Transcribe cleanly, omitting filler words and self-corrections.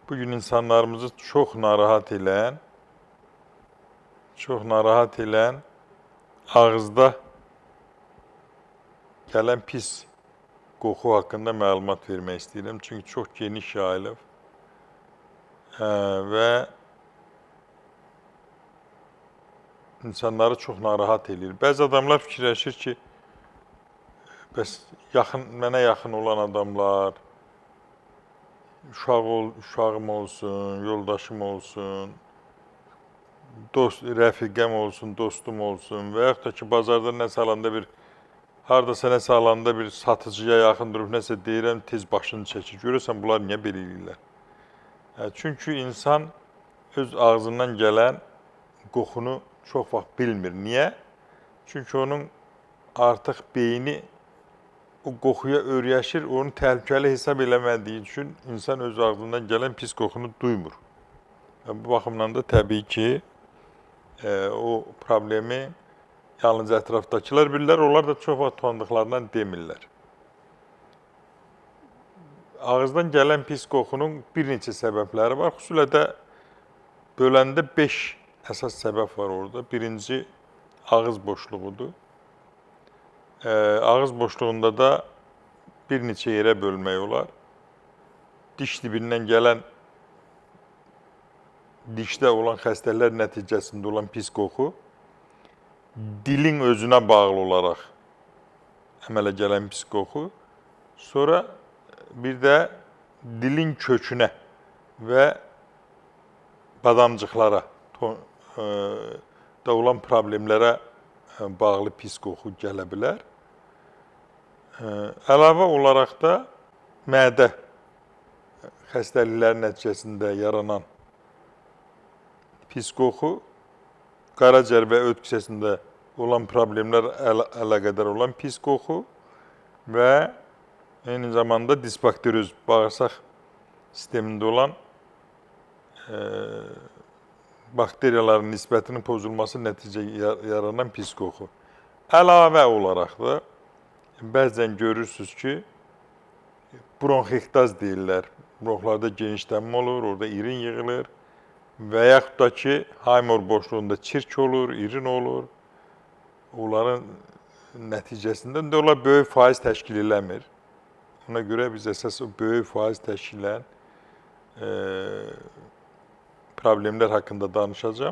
Bugün insanlarımızı çok narahat edən ağızda gələn pis qoxu haqqında məlumat vermək istəyirəm. Çünki çox geniş yayılıb və insanları çox narahat edir. Bəzi adamlar fikirləşir ki, bəs mənə yaxın olan adamlar, uşağım olsun, yoldaşım olsun, rəfiqəm olsun, dostum olsun və yaxud da ki, bazarda nəsə alanda hardasa nəsə alanda bir satıcıya yaxın durub nəsə deyirəm, tez başını çəkir. Görürsən, bunlar niyə belə edirlər? Çünki insan öz ağzından gələn qoxunu çox vaxt bilmir. Niyə? Çünki onun artıq beyni o qoxuya öyrəşir, onu təhlükəli hesab eləmədiyi üçün insan öz ağzından gələn pis qoxunu duymur. Bu baxımdan da təbii ki, o problemi yalnız ətrafdakılar bilirlər, onlar da çox vaxt tanıdıqlarından demirlər. Ağızdan gələn pis qoxunun bir neçə səbəbləri var. Xüsusilə də böləndə 5 əsas səbəb var orada. Birinci, ağız boşluğudur. Ağız boşluğunda da bir neçə yerə bölmək olar. Diş dibindən gələn, dişdə olan xəstələr nəticəsində olan pis qoxu, dilin özünə bağlı olaraq əmələ gələn pis qoxu, sonra bir də dilin kökünə və badamcıqlara da olan problemlərə bağlı pis qoxu gələ bilər. Əlavə olaraq da mədə xəstəlikləri nəticəsində yaranan pis qoxu, qaraciyər və öd kisəsində olan problemlər əlaqədar olan pis qoxu və eyni zamanda disbakterioz, bağırsaq sistemində olan bakteriyaların nisbətinin pozulması nəticə yaranan pis qoxu. Əlavə olaraq da bəzən görürsünüz ki, bronxiktaz deyirlər. Bronxlarda genişlənmə olur, orada irin yığılır və yaxud da ki, haymor boşluğunda çirk olur, irin olur. Onların nəticəsində də onlar böyük faiz təşkil eləmir. Ona görə biz əsas böyük faiz təşkil edən problemlər haqqında danışacağım.